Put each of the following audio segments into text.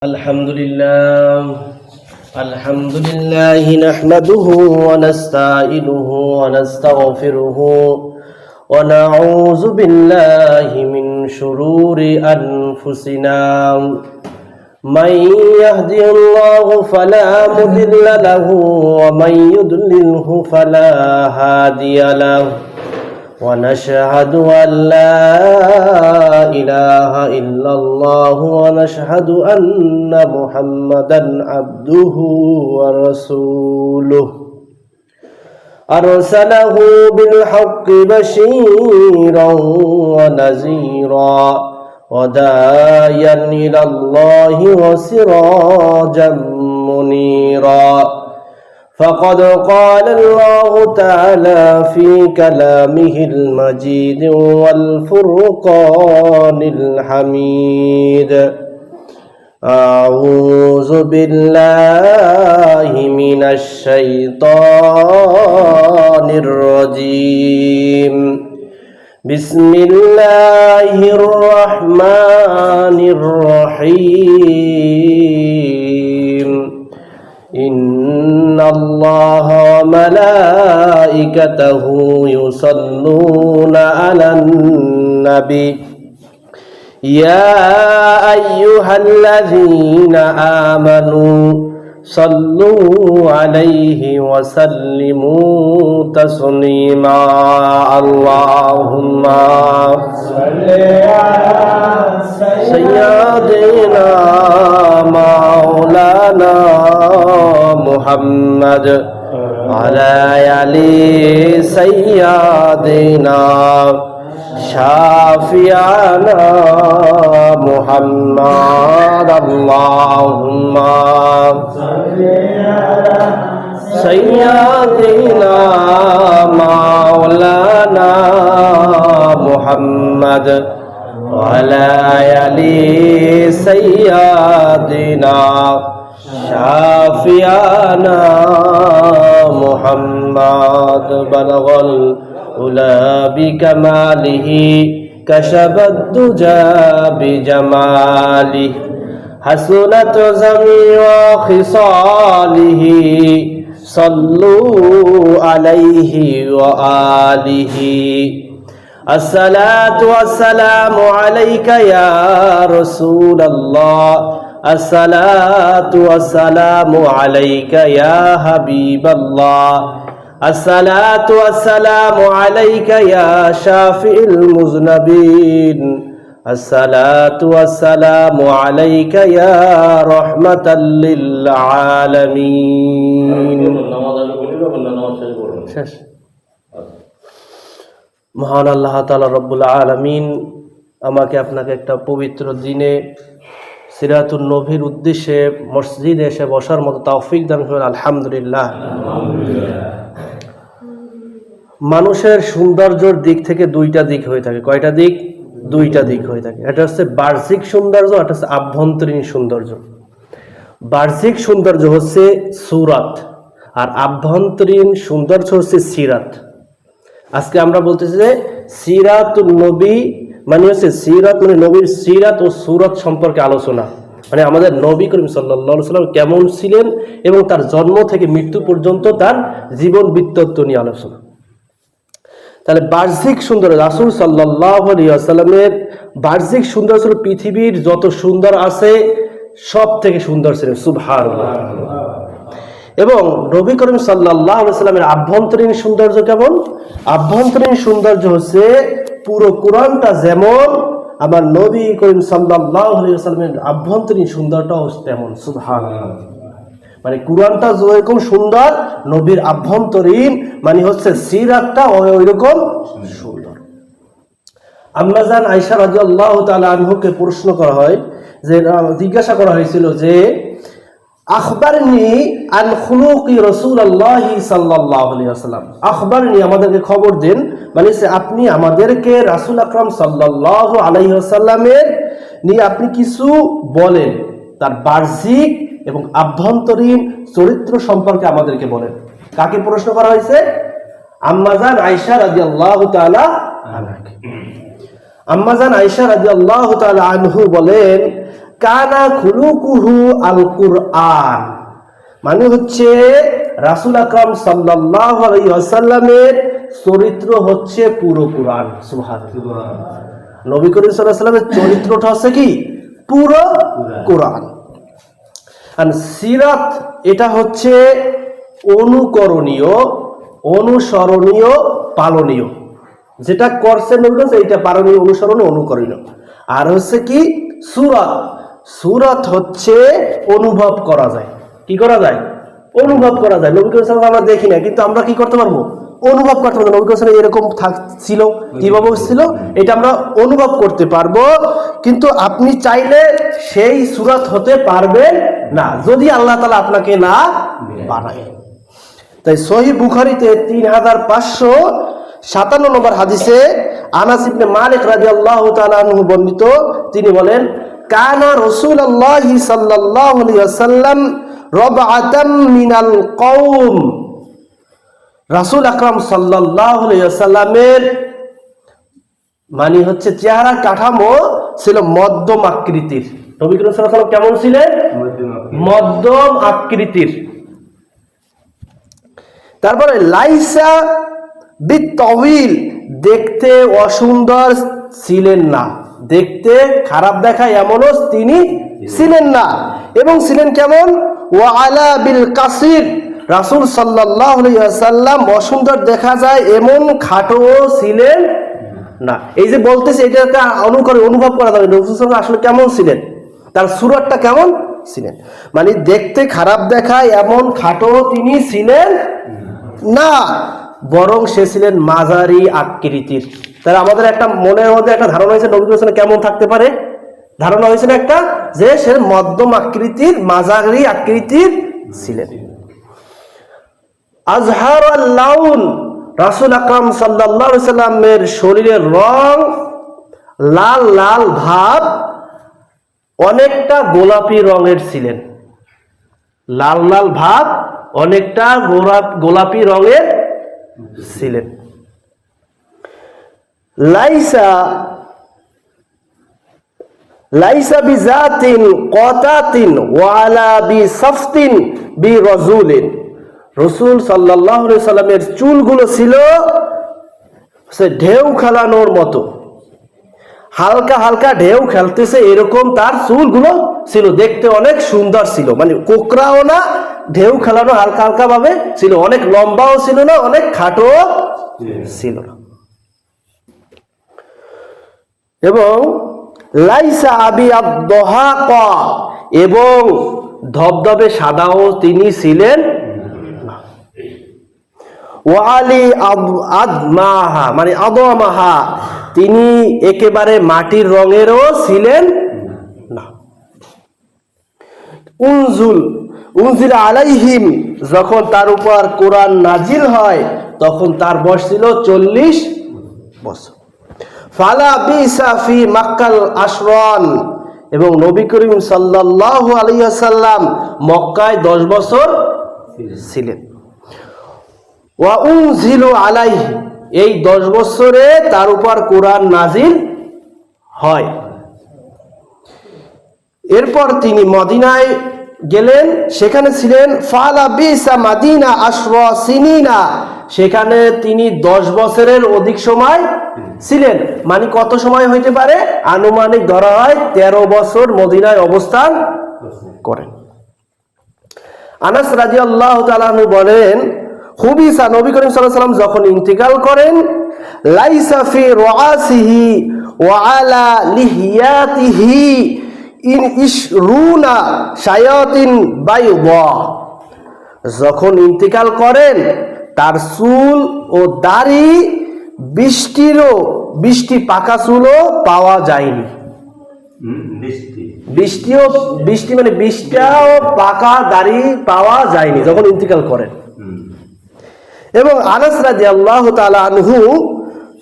الحمد لله نحمده ونستعينه ونستغفره ونعوذ بالله من شرور أنفسنا من يهدي الله فلا مضل له ومن يضلله فلا هادي له ونشهد أن لا إله إلا الله ونشهد أن محمدا عبده ورسوله أرسله بالحق بشيرا ونذيرا وداعيا إلى الله وسراجا منيرا فقد قال الله تعالى في كلامه المجيد والفرقان الحميد أعوذ بالله من الشيطان الرجيم بسم الله الرحمن الرحيم إن الله وملائكته يصلون على النبي يا أيها الذين آمنوا صلوا عليه وسلموا تسليما اللهم صل على سيدنا مولانا محمد وعلى آل سيدنا شافعنا محمد اللهم صل على سيدنا مولانا محمد وعلى آل سيدنا شافعنا محمد بلغ العلا بكماله كشف الدجى بجماله حسنت جميع خصاله صلوا عليه وآله الصلاة والسلام عليك يا رسول الله الصلاة والسلام عليك يا حبيب الله الصلاة والسلام عليك يا شافع المذنبين الصلاة والسلام عليك يا رحمة للعالمين মহান আল্লাহ তাআলা রব্বুল আলামিন আমাকে আপনাকে একটা পবিত্র দিনে সিরাতুন নবীর উদ্দেশ্যে মসজিদে এসে বসার মতো তৌফিক দান করেন আলহামদুলিল্লাহ। মানুষের সৌন্দর্যের দিক থেকে দুইটা দিক হয়ে থাকে। কয়টা দিক? দুইটা দিক হয়ে থাকে। এটা হচ্ছে বাহ্যিক সৌন্দর্য, এটা হচ্ছে আভ্যন্তরীণ সৌন্দর্য। বাহ্যিক সৌন্দর্য হচ্ছে সূরাত আর আভ্যন্তরীণ সৌন্দর্য হচ্ছে সিরাত। আজকে আমরা বলতেছি যে সিরাতুন নবী মানে হচ্ছে সিরাত মানে নবীর সিরাত ও সূরত সম্পর্কে আলোচনা, মানে আমাদের নবী করিম সাল্লাল্লাহু আলাইহি ওয়াসাল্লাম কেমন ছিলেন এবং তার জন্ম থেকে মৃত্যু পর্যন্ত তার জীবন বৃত্তান্ত নিয়ে আলোচনা। তাহলে বাহ্যিক সৌন্দর্য রাসূল সাল্লাল্লাহু আলাইহি ওয়াসাল্লামের বাহ্যিক সৌন্দর্য পৃথিবীর যত সুন্দর আছে সব থেকে সুন্দর ছিলেন, সুবহানাল্লাহ। এবং নবী করিম সাল্লাল্লাহু আলাইহি ওয়াসাল্লামের আভ্যন্তরীণ সৌন্দর্য কেমন? আভ্যন্তরীণ সৌন্দর্য হচ্ছে পুরো কোরআনটা যেমন, আমার নবী করিম সাল্লাল্লাহু আলাইহি ওয়াসাল্লামের আভ্যন্তরীণ সৌন্দর্যটাও তেমন, সুবহানাল্লাহ। মানে কোরআনটা যেরকম সুন্দর, নবীর আভ্যন্তরীণ মানে হচ্ছে সিরাতটা ওইরকম সুন্দর। আম্মা জান আয়েশা রাদিয়াল্লাহু তাআলা আনহুকে প্রশ্ন করা হয়, যে জিজ্ঞাসা করা হয়েছিল যে আখবারনি আন খুলুকি রাসূলুল্লাহ সাল্লাল্লাহু আলাইহি ওয়াসাল্লাম, আখবারনি আমাদেরকে খবর দেন, মানে আপনি আমাদেরকে রাসূল আকরাম সাল্লাল্লাহু আলাইহি ওয়াসাল্লামের নিয়ে আপনি কিছু বলেন, তার বাহ্যিক এবং আভ্যন্তরীণ চরিত্র সম্পর্কে আমাদেরকে বলেন। কাকে প্রশ্ন করা হয়েছে? আম্মাজান আয়েশা রাদিয়াল্লাহু তাআলা আনহা। আম্মাজান আয়েশা রাদিয়াল্লাহু তাআলা আনহু বলেন, কানা খুলুকুহু আল কুরআন, মানে হচ্ছে রাসূল আকরাম সাল্লাল্লাহু আলাইহি ওয়াসাল্লামের চরিত্র হচ্ছে পুরো কুরআন। সুবহানাল্লাহ। নবী করিম সাল্লাল্লাহু আলাইহি ওয়াসাল্লামের চরিত্রটা হচ্ছে কি? পুরো কুরআন। আর সিরাত এটা হচ্ছে অনুকরণীয়, অনুসরণীয়, পালনীয়। যেটা করছে নবী এইটা পালনীয়, অনুসরণীয়, অনুকরণীয়। আর হচ্ছে কি সূরাত, সূরাত হচ্ছে অনুভব করা যায়। কি করা যায়? অনুভব করা যায়। নবী করিম সাল্লাল্লাহু আলাইহি ওয়াসাল্লাম আমরা দেখি না, কিন্তু আমরা কি করতে পারবো? অনুভব করতে পারবো। নবী করিম সাল্লাল্লাহু আলাইহি ওয়াসাল্লাম এরকম ছিল, কিভাবে ছিল, এটা আমরা অনুভব করতে পারবো। কিন্তু আপনি চাইলে সেই সূরাত হতে পারবেন না যদি আল্লাহ তাআলা আপনাকে না বানায়। তাই সহিহ বুখারীতে 3557 নম্বর হাদিসে আনাস ইবনে মালিক রাদিয়াল্লাহু তাআলা আনহু বর্ণিত, তিনি বলেন, কানা রাসূলুল্লাহ সাল্লাল্লাহু আলাইহি ওয়াসাল্লাম রাবআতাম মিনাল কওম, রাসূল আকরাম সাল্লাল্লাহু আলাইহি ওয়াসাল্লামের মানে হচ্ছে চেহারা কাঠামো ছিল মধ্যম আকৃতির। নবী করিম সাল্লাল্লাহু আলাইহি ওয়াসাল্লাম কেমন ছিলেন? মধ্যম আকৃতির। তারপরে লাইসা বিতাওয়িল, দেখতে অসুন্দর ছিলেন না, দেখতে খারাপ দেখায় এমনও তিনি ছিলেন না। এবং ছিলেন কেমন? ওয়া আলা বিল কাসির, রাসূল সাল্লাল্লাহু আলাইহি ওয়াসাল্লাম অসুন্দর দেখা যায় এমন খাটো ছিলেন না। এই যে বলতেছে এটা একটা অনুভব করা যাবে রাসূল সাল্লাল্লাহু আসলে কেমন ছিলেন, তার সুরতটা কেমন ছিলেন। মানে দেখতে খারাপ দেখায় এমন খাটো তিনি ছিলেন না, বরং সে ছিলেন মাঝারি আকৃতির। তাহলে আমাদের একটা মনের মধ্যে একটা ধারণা হয়েছে নবী সাল্লাল্লাহু কেমন থাকতে পারে, ধারণা হয়েছিল একটা যে সে মধ্যম আকৃতির, মাঝারি আকৃতির ছিলেন। আজহার আল-লাউন, রাসূল আকরাম সাল্লাল্লাহু আলাইহি ওয়াসাল্লামের শরীরের রং লাল লাল ভাব, অনেকটা গোলাপি রঙের ছিলেন। লাল লাল ভাব, অনেকটা গোলাপি রঙের ছিলেন। লাইসা বিজাতিন কাতাতিন ওয়ালা বিসাফতিন বিরাজুলিন, রাসূল সাল্লাল্লাহু আলাইহি সাল্লামের চুলগুলো ছিল সে ঢেউ খেলানোর মতো, হালকা হালকা ঢেউ খেলতেছে এরকম তার চুলগুলো ছিল, দেখতে অনেক সুন্দর ছিল। মানে কোকড়াও না, ঢেউ খেলানো হালকা হালকা ভাবে ছিল, অনেক লম্বাও ছিল না, অনেক খাটো ছিল না। এবং লাইসা আবিয়াদ দহাকা, এবং ধবধবে সাদাও তিনি ছিলেন না। ওয়ালি আদমাহা, মানে আদমাহা, তিনি একেবারে মাটির রঙেরও ছিলেন না। উনজিল আলাইহিম, যখন তার উপর কোরআন নাজিল হয় তখন তার বয়স ছিল 40 বছর। ফালা বিসা ফি মাক্কাল আশরান, এবং নবী করিম সাল্লাল্লাহু আলাইহি ওয়াসাল্লাম মক্কায় 10 বছর ছিলেন। ওয়া উনজিলু আলাইহি, এই 10 বছরে তার উপর কোরআন নাজিল হয়। এরপর তিনি মদিনায় গেলেন, সেখানে ছিলেন। ফালা বিসা মাদিনা আশরা সিনিনা, সেখানে তিনি 10 বছরের অধিক সময় ছিলেন। মানে কত সময় হইতে পারে? আনুমানিক ধরা হয় 13 বছর মদিনায় অবস্থান করেন। আনাস রাদিয়াল্লাহু তাআলা আনহু বলেন, হুবিসা, নবী করিম সাল্লাল্লাহু আলাইহি ওয়াসাল্লাম যখন ইন্তিকাল করেন, লাইসা ফি রাআসিহি ওয়া আলা লিহিয়াতিহি ইন ইশরুনা শায়াতিন বাইদা, যখন ইন্তিকাল করেন তার চুল ও দাড়ি 20টি পাকা চুলও পাওয়া যায়নি। 20টি মানে 20টাও পাকা দাড়ি পাওয়া যায়নি যখন ইন্তিকাল করেন। এবং আনাস রাদিয়াল্লাহু তাআলা আনহু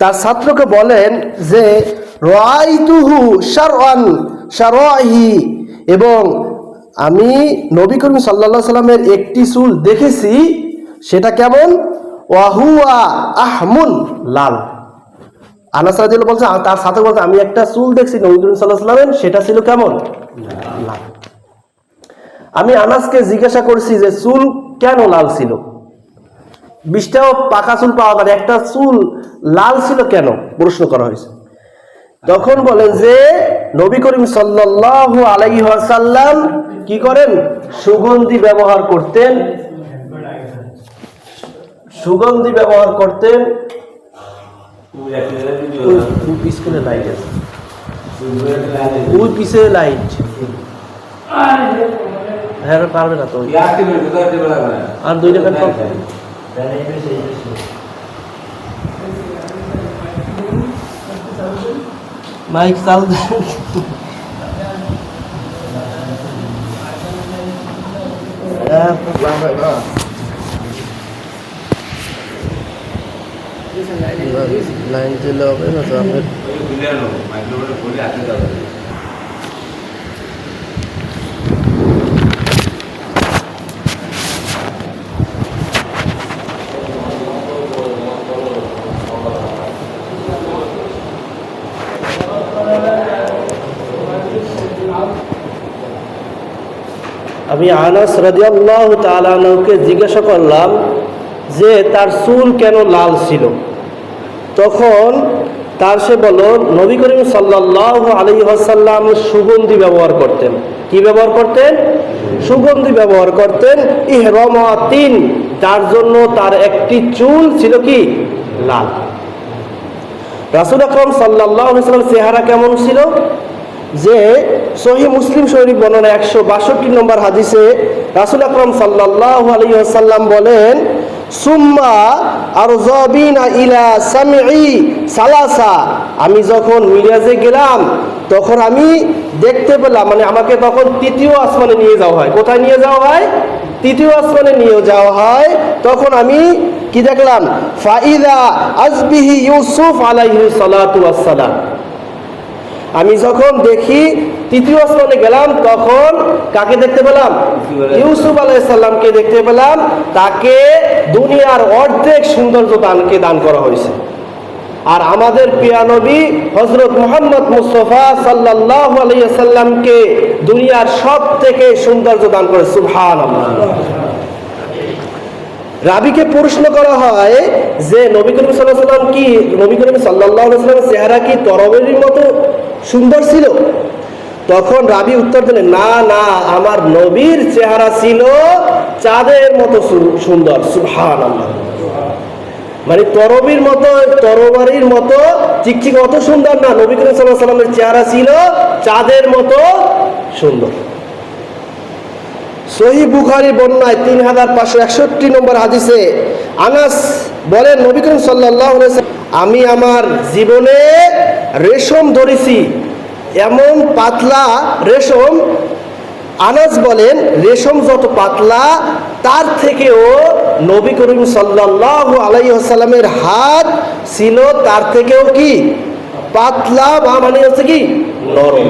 তার ছাত্রকে বলেন যে রাআইতুহু শারআন শারাহি, এবং আমি নবী করিম সাল্লাল্লাহু আলাইহি সাল্লামের একটি চুল দেখেছি, সেটা কেমন? ওয়াহুয়া আহমুন, লাল। আনাস রাদিয়াল্লাহু বলছে, তার সাথে বলছে আমি একটা চুল দেখছি নবী করিম সাল্লাল্লাহু আলাইহি ওয়াসাল্লামের, সেটা ছিল কেমন? লাল। আমি আনাসকে জিজ্ঞাসা করছি যে চুল কেন লাল ছিল? 20টাও পাকা চুল পাওয়া গেল, একটা চুল লাল ছিল কেন প্রশ্ন করা হয়েছে। তখন বলেন যে নবী করিম সাল্লাল্লাহু আলাইহি ওয়াসাল্লাম কি করেন? সুগন্ধি ব্যবহার করতেন, সুগন্ধি ব্যবহার করতেন। পিছনে লাইট আছে, ওই পিছে লাইট, হ্যাঁ পারবে না তো, আর 2 টাকা মাইক চাল। লাইন দিলে হবে না তো আপনার। আমি আনাস রাদিয়াল্লাহু তাআলা আনহুকে জিজ্ঞাসা করলাম যে তার চুল কেন লাল ছিল। তখন তার সে বলল নবী করিম সাল্লাল্লাহু আলাইহি ওয়াসাল্লাম সুগন্ধি ব্যবহার করতেন। কি ব্যবহার করতেন? সুগন্ধি ব্যবহার করতেন। ইহরামাতিন, তার জন্য তার একটি চুল ছিল কি? লাল। রাসূল আকরাম সাল্লাল্লাহু আলাইহি ওয়াসাল্লাম চেহারা কেমন ছিল? যে সহিহ মুসলিম শরীফ বর্ণনা 162 নম্বর হাদিসে রাসূল আকরাম সাল্লাল্লাহু আলাইহি ওয়াসাল্লাম বলেন, সুম্মা আরযাবিনা ইলা সামঈ সালাসা, আমি যখন মিরাজে গেলাম তখন আমি দেখতে পেলাম, মানে আমাকে তখন তৃতীয় আসমানে নিয়ে যাওয়া হয়। কোথায় নিয়ে যাওয়া হয়? তৃতীয় আসমানে নিয়ে যাওয়া হয়। তখন আমি কি দেখলাম? ফাইদা আজবিহি ইউসুফ আলাইহিস সালাতু ওয়াস সালাম, আমি যখন দেখি তৃতীয় আসমানে গেলাম তখন কাকে দেখতে পেলাম? ইউসুফ আলাইহিস সালামকে দেখতে পেলাম। তাকে দুনিয়ার অর্ধেক সৌন্দর্য দান করা হয়েছে। আর আমাদের প্রিয় নবী হযরত মুহাম্মদ মুস্তাফা সাল্লাল্লাহু আলাইহি ওয়াসাল্লামকে দুনিয়ার সবথেকে সৌন্দর্য দান করে। সুবহানাল্লাহ। রাবিকে প্রশ্ন করা হয় যে নবী করিম সাল্লাল্লাহু আলাইহি ওয়াসাল্লাম কি, নবী করিম সাল্লাল্লাহু আলাইহি ওয়াসাল্লামের চেহারা কি তরবারির মতো সুন্দর ছিল? তখন রাবি উত্তর দিলেন, না না, আমার নবীর চেহারা ছিল চাঁদের মতো সুন্দর। সুবহানাল্লাহ। মানে তরবারির মতো চিকচিক অত সুন্দর না, নবী করিম সাল্লাল্লাহু আলাইহি ওয়াসাল্লামের চেহারা ছিল চাঁদের মতো সুন্দর। সহিহ বুখারী বর্ণনায় 3561 নম্বর হাদিসে আনাস বলেন, নবী করিম সাল্লাল্লাহু আলাইহি ওয়াসাল্লাম, আমি আমার জীবনে রেশম ধরেছি, এমন পাতলা রেশম। আনাস বলেন রেশম যত পাতলা তার থেকেও নবী করিম সাল্লাল্লাহু আলাইহি ওয়াসাল্লামের হাত ছিল তার থেকেও কি পাতলা, বা মানে হচ্ছে কি নরম,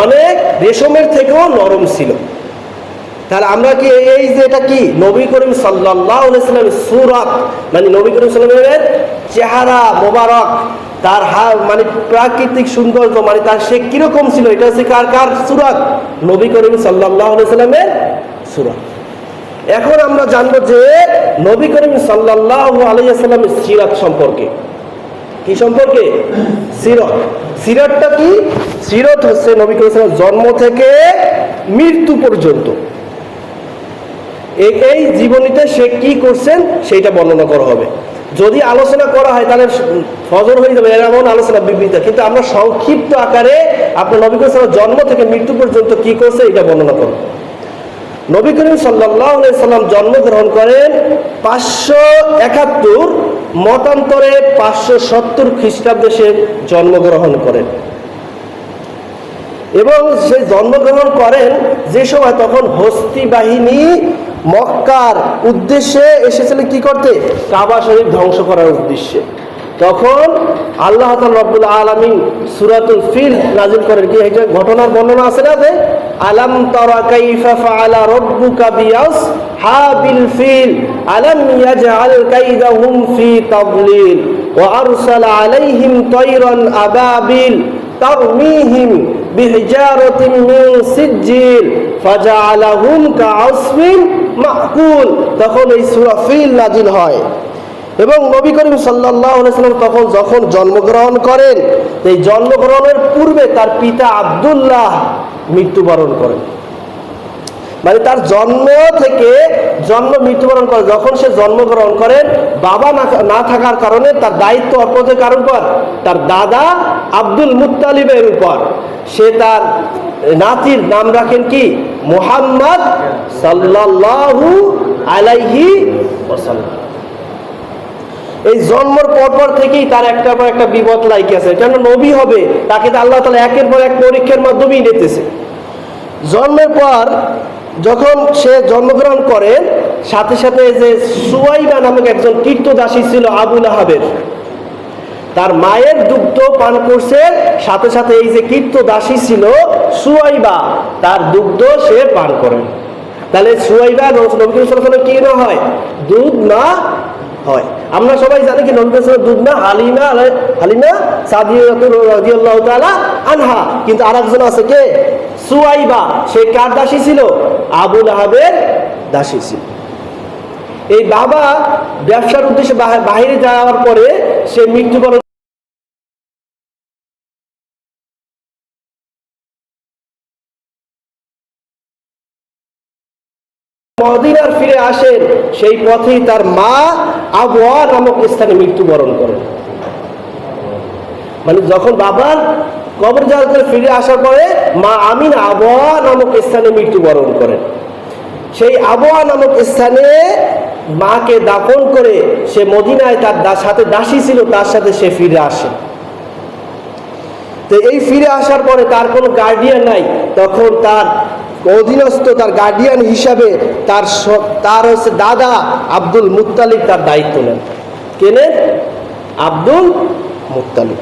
অনেক রেশমের থেকেও নরম ছিল। তাহলে আমরা কি এই যে এটা কি নবী করিম সাল্লাল্লাহু আলাইহি ওয়াসাল্লামের সূরত, মানে নবী করিম সাল্লাল্লাহু আলাইহি ওয়াসাল্লামের চেহারা মোবারক, তার মানে প্রাকৃতিক সৌন্দর্য, মানে তার সে কিরকম ছিল, এটা হচ্ছে কার সূরত? নবী করিম সাল্লাল্লাহু আলাইহি ওয়াসাল্লামের সূরত। এখন আমরা জানবো যে নবী করিম সাল্লাল্লাহু আলাইহি ওয়াসাল্লামের সিরাত সম্পর্কে। কি সম্পর্কে? সিরাত। সিরাতটা কি? সিরাত হচ্ছে নবী করিম সাল্লাল্লাহু আলাইহি ওয়াসাল্লাম জন্ম থেকে মৃত্যু পর্যন্ত এই জীবনীতে সে কি করছেন সেইটা বর্ণনা করা হবে। যদি আলোচনা করা হয় তাহলে ফজর হয়ে যাবে, এমন আলোচনা বিবৃত, কিন্তু আমরা সংক্ষিপ্ত আকারে আপনার নবী করিম সাল্লাল্লাহু আলাইহি ওয়াসাল্লাম জন্ম থেকে মৃত্যু পর্যন্ত কি করছে এটা বর্ণনা করব। নবী করিম সাল্লাল্লাহু আলাইহি ওয়াসাল্লাম জন্মগ্রহণ করেন 571, মতান্তরে 570 খ্রিস্টাব্দে সে জন্মগ্রহণ করেন। এবং সে জন্মগ্রহণ করেন যে সময় তখন হস্তি বাহিনী মক্কার উদ্দেশ্যে এসেছিল কি করতে? কাবা শরীফ ধ্বংস করার উদ্দেশ্যে। তখন আল্লাহ তাআলা রব্বুল আলামিন সূরাতুল ফিল নাযিল করেন। কি এটা ঘটনার বর্ণনা আছে না, যে আলাম তারা কাইফা ফাআলা রাব্বুকা বিআসহাবিল ফিল আলাম ইয়াজআল কাইদাহুম ফি তাদলিল ওয়া আরসালা আলাইহিম তায়রান আবাবিল তারমিহিম বিহিজারাতিন মিন সিজ্জিল ফাজআলাহুম কাআসফিন মাকুল। তখন এই সূরা ফিল নাযিল হয় এবং নবী করিম সাল্লাল্লাহু আলাইহি ওয়াসাল্লাম তখন যখন জন্মগ্রহণ করেন, এই জন্মগ্রহণের পূর্বে তার পিতা আব্দুল্লাহ মৃত্যুবরণ করেন। মানে তার জন্ম থেকে মৃত্যুবরণ করে। যখন সে জন্মগ্রহণ করেন, বাবা না থাকার কারণে তার দায়িত্ব অর্পণের কার উপর? তার দাদা আব্দুল মুত্তালিবের উপর। সে তার নাতির নাম রাখেন কি? মুহাম্মদ সাল্লাল্লাহু আলাইহি ওয়াসাল্লাম। এই জন্মের পর থেকেই তার একটা পর একটা বিপদ লাইকে আছে। কেন নবী হবে, তাকে তো আল্লাহ তাআলা একের পর এক পরীক্ষার মাধ্যমেই নিতেছে। জন্মের পর যখন সে জন্মগ্রহণ করেন, সাথে সাথে যে সুয়াইবা নামক একজন কীর্তদাসী ছিল আবু লাহাবের, তার মায়ের দুগ্ধ পান করছে। সাথে সাথে এই যে কীর্তদাসী ছিল সুয়াইবা, তার দুগ্ধ সে পান করেন। তাহলে সুয়াইবা নবী করিম সাল্লাল্লাহু আলাইহি ওয়াসাল্লাম কি না হয়? দুধ না হয়। আমরা সবাই জানি কি নবী করিম সাল্লাল্লাহু আলাইহি ওয়াসাল্লাম দুধ না, হালিমা সাদিয়া রাদিয়াল্লাহু তাআলা আনহা। কিন্তু আরেকজন আছে কে? সুয়াইবা। সে কার দাসী ছিল? আবু লাহাবের দাসী ছিল। এই বাবা ব্যবসার উদ্দেশ্যে বাইরে যাওয়ার পরে সে মৃত্যুবরণ মদিনার ফিরে আসেন, সেই পথেই তার মা আবওয়া নামক স্থানে মৃত্যুবরণ করেন। মানে যখন বাবার কবর জিয়ারত করে ফিরে আসার পরে মা আমিনা আবওয়া নামক স্থানে মৃত্যুবরণ করেন। সেই আবওয়া নামক স্থানে মাকে দাফন করে সে মদিনায় তার সাথে দাসী ছিল, তার সাথে সে ফিরে আসে। তো এই ফিরে আসার পরে তার কোনো গার্ডিয়ান নাই, তখন তার অধীনস্থ তার গার্ডিয়ান হিসাবে তার হচ্ছে দাদা আব্দুল মুত্তালিব তার দায়িত্ব নেন। কেনে? Abdul Muttalib.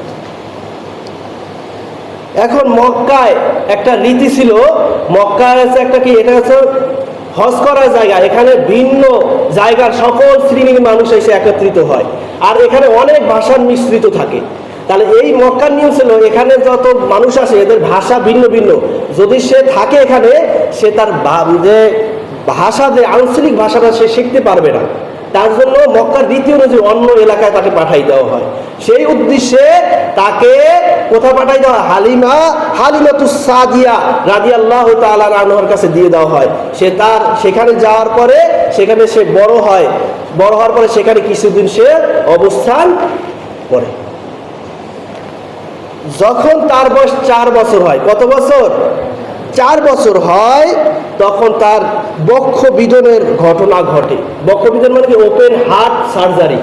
এখন মক্কায় একটা রীতি ছিল, মক্কায় আছে একটা কি, এটা হচ্ছে হজ করার জায়গা। এখানে ভিন্ন জায়গার সকল শ্রেণীর মানুষ এসে একত্রিত হয়, আর এখানে অনেক ভাষার মিশ্রিত থাকে। তাহলে এই মক্কার নিয়ম ছিল, এখানে যত মানুষ আসে এদের ভাষা ভিন্ন ভিন্ন। যদি সে থাকে এখানে, সে তার যে ভাষা, যে আঞ্চলিক ভাষাটা সে শিখতে পারবে না। তার জন্য মক্কার রীতি অনুযায়ী অন্য এলাকায় তাকে পাঠাই দেওয়া হয়। সেই উদ্দেশ্যে তাকে কোথায় পাঠাই দেওয়া? হালিমাতুস সাদিয়া রাদিয়াল্লাহু তাআলা আনহার কাছে দিয়ে দেওয়া হয়। সে তার সেখানে যাওয়ার পরে সেখানে সে বড় হয়। বড় হওয়ার পরে সেখানে কিছুদিন সে অবস্থান করে। যখন তার বয়স 4 বছর হয়, কত বছর? 4 বছর হয়, তখন তার বক্ষ বিদনের ঘটনা ঘটে। বক্ষ বিদন মানে কি? Open heart surgery.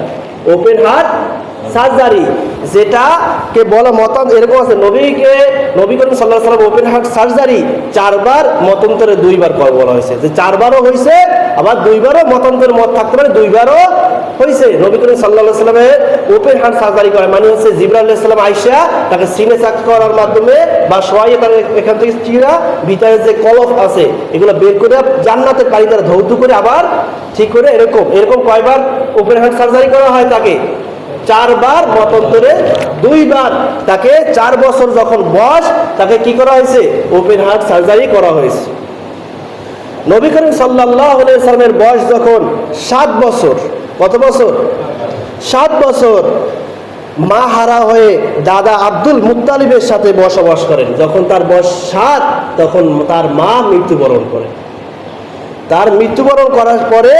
Open heart surgery, যেটাকে বলা মতান্ত এরকম আছে, নবী করিম সাল্লাল্লাহু আলাইহি ওয়াসাল্লাম ওপেন হার্ট সার্জারি 4 বার, মতান্তরে 2 বার বলা হয়েছে। যে 4 বারও হয়েছে, আবার 2 বারও মতান্তরে মত থাকতে পারে, 2 বারও হয়েছে। নবী করিম সাল্লাল্লাহু আলাইহি ওয়াসাল্লামের ওপেন হার্ট সার্জারি করা মানে হচ্ছে জিবরাইল আলাইহিস সালাম আয়েশা তাকে সিনে চাক করার মাধ্যমে বা শোয়াইয়ে তার এখান থেকে চিরা ভিতরে যে কলফ আছে এগুলো বের করে জান্নাতের পানি দ্বারা ধৌত করে আবার ঠিক করে এরকম কয়বার ওপেন হার্ট সার্জারি করা হয়? তাকে 4 বার, মতান্তরে 2 বার। তাকে 4 বছর যখন বয়স, তাকে কি করা হয়েছে? ওপেন হার্ট সার্জারি করা হয়েছে। নবী করিম সাল্লাল্লাহু আলাইহি ওয়াসাল্লামের বয়স যখন 7 বছর, কত বছর? 7 বছর, মা হারা হয়ে দাদা আব্দুল মুত্তালিবের সাথে বসবাস করেন। যখন তার বয়স 7, তখন তার মা মৃত্যুবরণ করেন। তার মৃত্যুবরণ করার পরে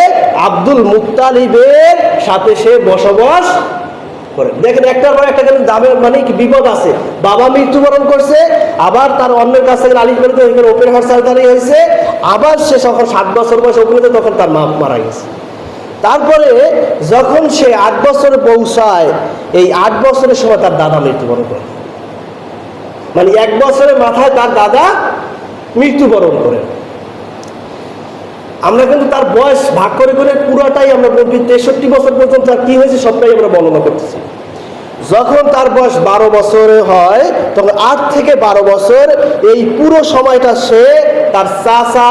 আব্দুল মুত্তালিবের সাথে সে বসবাস করে। দেখেন, একটার পর একটা কিন্তু দামের মানে কি বিপদ আছে। বাবা মৃত্যুবরণ করছে, আবার তার অন্যের কাছ থেকে লালিশ করে এখানে ওপেন হার্ট সার্জারি হয়েছে, আবার সে যখন 7 বছর বয়স উপনীত, তখন তার মা মারা গেছে। তারপরে যখন সে 8 বছরে পৌঁছায়, এই 8 বছরের সময় তার দাদা মৃত্যুবরণ করে। মানে 1 বছরের মাথায় তার দাদা মৃত্যুবরণ করে। আমরা কিন্তু তার বয়স ভাগ করে করে পুরাটাই আমরা বলছি, 63 বছর পর্যন্ত তার কি হয়েছে সবটাই আমরা বর্ণনা করতেছি। যখন তার বয়স 12 বছরে হয় তখন 8 থেকে 12 বছর এই পুরো সময়টা সে তার চাচা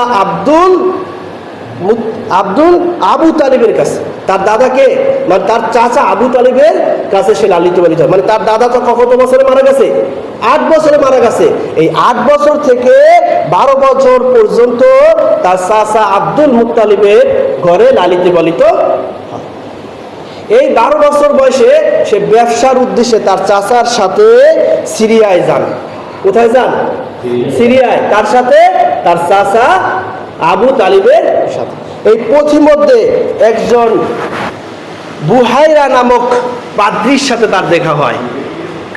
আবু তালিবের কাছে, তার দাদাকে মানে তার চাচা আবু তালিবের কাছে সে লালিত পালিত হয়। মানে তার দাদা তো কত বছরে মারা গেছে? 8 বছরে মারা গেছে। এই 8 বছর থেকে 12 বছর পর্যন্ত তার চাচা আব্দুল মুত্তালিবের ঘরে লালিত পালিত হয়। এই 12 বছর বয়সে সে ব্যবসার উদ্দেশ্যে তার চাচার সাথে সিরিয়ায় যান। কোথায় যান? সিরিয়ায়। তার সাথে? তার চাচা আবু তালিবের সাথে। এই পথিমধ্যে একজন বুহাইরা নামক পাদ্রীর সাথে তার দেখা হয়।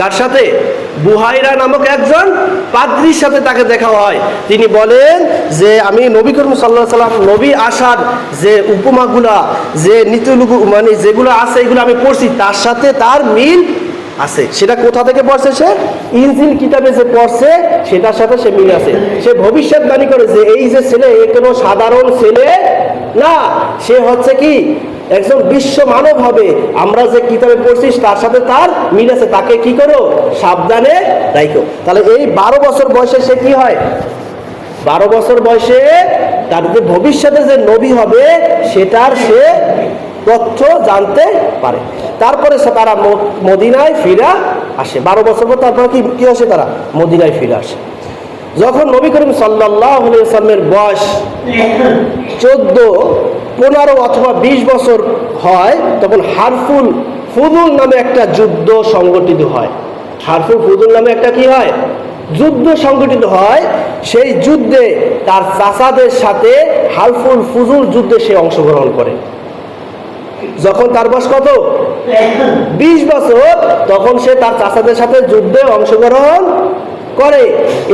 কার সাথে? বুহাইরা নামক একজন পাদ্রীর সাথে তাকে দেখা হয়। তিনি বলেন যে আমি নবী করিম সাল্লাল্লাহু আলাইহি সাল্লাম নবী আসার যে উপমাগুলা, যে নীতিগুলো মানে যেগুলো আছে এগুলো আমি পড়ছি, তার সাথে তার মিল আছে। সেটা কোথা থেকে পড়ছে? সে ইনজিল কিতাবে যে পড়ছে সেটার সাথে সে মিল আছে। সে ভবিষ্যৎবাণী করে যে এই যে ছেলে এ কোনো সাধারণ ছেলে না, সে হচ্ছে কি একজন বিশ্ব মানব হবে। আমরা যে কিতাবে পড়ছি তার সাথে তার মিল আছে, তাকে কি করো? সাবধানে রাখো। তাহলে এই 12 বছর বয়সে সে কি হয়? 12 বছর বয়সে তার যে ভবিষ্যতে যে নবী হবে সেটার সে তথ্য জানতে পারে। তারপরে সে তারা মদিনায় ফিরে আসে। 12 বছর পর তারপরে কি আসে? তারা মদিনায় ফিরে আসে। যখন নবী করিম সাল্লাল্লাহু আলাইহি ওয়াসাল্লামের বয়স 14, 15 অথবা 20 বছর হয় তখন হারফুল ফুদুল নামে একটা যুদ্ধ সংগঠিত হয়। হারফুল ফুদুল নামে একটা কি হয়? যুদ্ধ সংগঠিত হয়। সেই যুদ্ধে তার চাচাদের সাথে হারফুল ফুজুল যুদ্ধে সে অংশগ্রহণ করে। যখন তার বয়স কত? 20 বছর, তখন সে তার চাচাদের সাথে যুদ্ধে অংশগ্রহণ করে।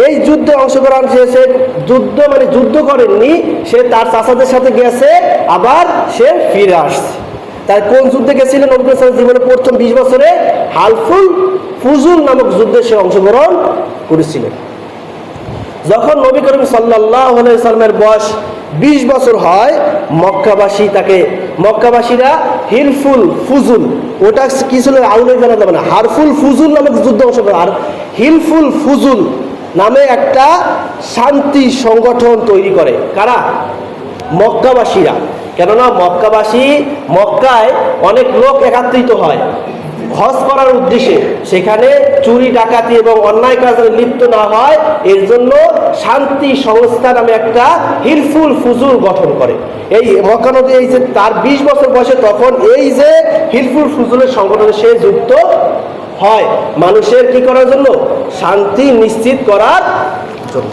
এই যুদ্ধে অংশগ্রহণ সে যুদ্ধ করেননি, সে তার চাচাদের সাথে গেছে, আবার সে ফিরে আসছে। তাই কোন যুদ্ধে গেছিলেন নবী করিম সাল্লাল্লাহু আলাইহি ওয়াসাল্লাম জীবনে প্রথম 20 বছরে? হালফুল ফুজুল নামক যুদ্ধে সে অংশগ্রহণ করেছিলেন। যখন নবী করিম সাল্লাল্লাহু আলাইহি ওয়াসাল্লামের বয়স 20 বছর হয়, মক্কাবাসীরা হিলফুল ফুজুল, ওটা কি ছিল আউলে জানা যাবে না, হারফুল ফুজুল নামক যুদ্ধ অংশগ্রহণ, আর হিলফুল ফুজুল নামে একটা শান্তি সংগঠন তৈরি করে। কারা? মক্কাবাসীরা। কেননা মক্কায় অনেক লোক একত্রিত হয় হজ করার উদ্দেশ্যে, সেখানে চুরি ডাকাতি এবং অন্যায় কাজে লিপ্ত না হয় এর জন্য শান্তি সংস্থা নামে একটা হিলফুল ফুজুল গঠন করে। এই মক্কা নদী এই যে তার 20 বছর বয়সে তখন এই যে হিলফুল ফুজুলের সংগঠনে সে যুক্ত হয়, মানুষের কি করার জন্য? শান্তি নিশ্চিত করার জন্য।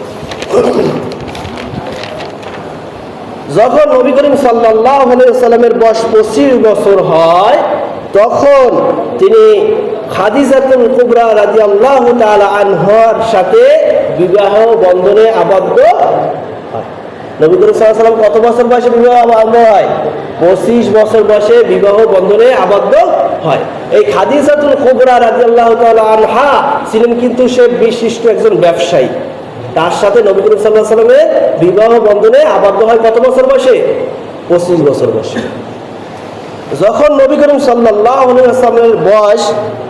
যখন নবী করিম সাল্লাল্লাহু আলাইহি ওয়াসাল্লামের বয়স 25 বছর হয় তখন তিনি খাদিজাতুল কুবরা রাদিয়াল্লাহু তাআলা আনহার সাথে বিবাহ বন্ধনে আবদ্ধ হয়। নবী করিম সাল্লাল্লাহু আলাইহি ওয়াসাল্লাম কত বছর বয়সে বিবাহ আবদ্ধ হয়? 25 বছর বয়সে বিবাহ বন্ধনে আবদ্ধ হয়। এই খাদিজাতুল কুবরা রাদিয়াল্লাহু তাআলা আনহা ছিলেন কিন্তু সে বিশিষ্ট একজন ব্যবসায়ী। তার সাথে নবী করিম সাল্লাল্লাহু আলাইহি ওয়াসাল্লামের বিবাহ বন্ধনে আবদ্ধ হয় কত বছর বয়সে? 25 বছর বয়সে। যখন নবী করিম সাল্লাল্লাহু আলাইহি ওয়াসাল্লামের বয়স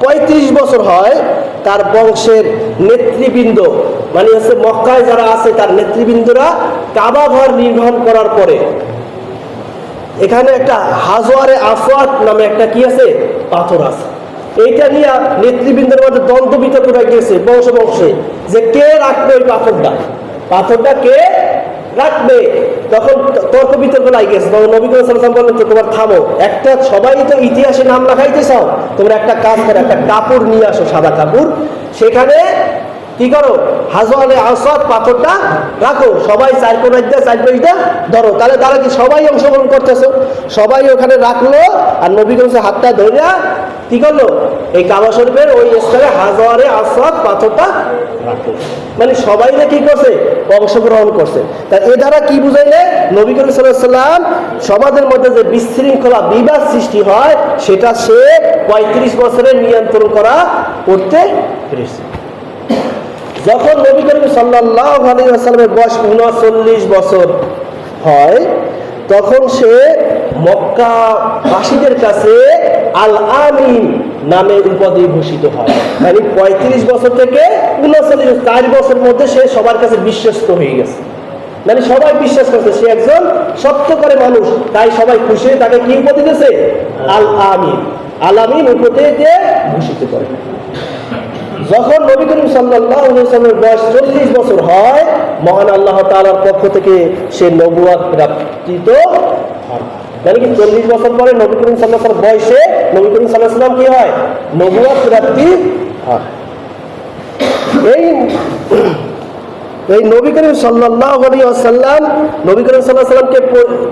35 বছর হয়, তার বংশের নেতৃবৃন্দ মানে হচ্ছে মক্কায় যারা আছে তার নেতৃবৃন্দরা কাবা ঘর নির্মাণ করার পরে এখানে একটা হাজওয়ারে আসওয়াদ নামে একটা কি আছে? পাথর আছে। এইটা নিয়ে নেতৃবৃন্দের মধ্যে দ্বন্দ্ব বিতর্ক হয়ে গেছে বংশে যে কে রাখবে ওই পাথরটা কে রাখবে। তখন তর্ক বিতর্ক লাগে গেছে। তখন নবী করিম সাল্লাল্লাহু আলাইহি ওয়াসাল্লাম বললেন যে তোমার থামো, একটা সবাই তো ইতিহাসে নাম লেখাইতে চাও, তোমরা একটা কাজ করো, একটা কাপড় নিয়ে আসো, সাদা কাপড়, সেখানে কি করো? হাজওয়ারে আসওয়াদ পাথরটা রাখো, সবাই চার কোণা ধরো। তাহলে তারা কি সবাই অংশগ্রহণ করতেছো? সবাই ওখানে রাখলো, আর নবী করিম হাতটা ধরে কি করলো? এই কাবা শরীফের ওই স্থানে হাজওয়ারে আসওয়াদ পাথরটা রাখলো। মানে সবাই কি করছে? অংশগ্রহণ করছে। তা এ দ্বারা কি বুঝাইলে? নবী করিম সাল্লাল্লাহু আলাইহি ওয়াসাল্লাম সমাজের মধ্যে যে বিশৃঙ্খলা বিবাদ সৃষ্টি হয় সেটা সে 35 বছরে নিয়ন্ত্রণ করতে পেরেছে। যখন নবী করিম সাল্লাল্লাহু আলাইহি ওয়াসাল্লামের বয়স 39 বছর হয় তখন সে মক্কাবাসীদের কাছে আল আমিন নামে উপাধি ভূষিত হয়। মানে 35 বছর থেকে 39, 4 বছরের মধ্যে সে সবার কাছে বিশ্বস্ত হয়ে গেছে। মানে সবাই বিশ্বাস করছে সে একজন সত্যকারী মানুষ, তাই সবাই খুশি তাকে কি উপাধি দিয়েছে? আল আমিন। আল আমিন উপাধি দিয়ে ভূষিত করে। যখন নবী করিম সাল্লাল্লাহু আলাইহি ওয়াসাল্লামের বয়স 40 বছর হয়, মহান আল্লাহ তাআলার পক্ষ থেকে সে নবুয়ত প্রাপ্তিত হয়। মানে কি 40 বছর পরে নবী করিম সাল্লাল্লাহু আলাইহি ওয়াসাল্লাম বয়সে নবী করিম সাল্লাল্লাহু আলাইহি ওয়াসাল্লাম কি হয়? নবুয়ত প্রাপ্তি হয়। এই নবী করিম সাল্লাল্লাহু আলাইহি ওয়াসাল্লাম নবী করিম সাল্লাল্লাহু আলাইহি ওয়াসাল্লামকে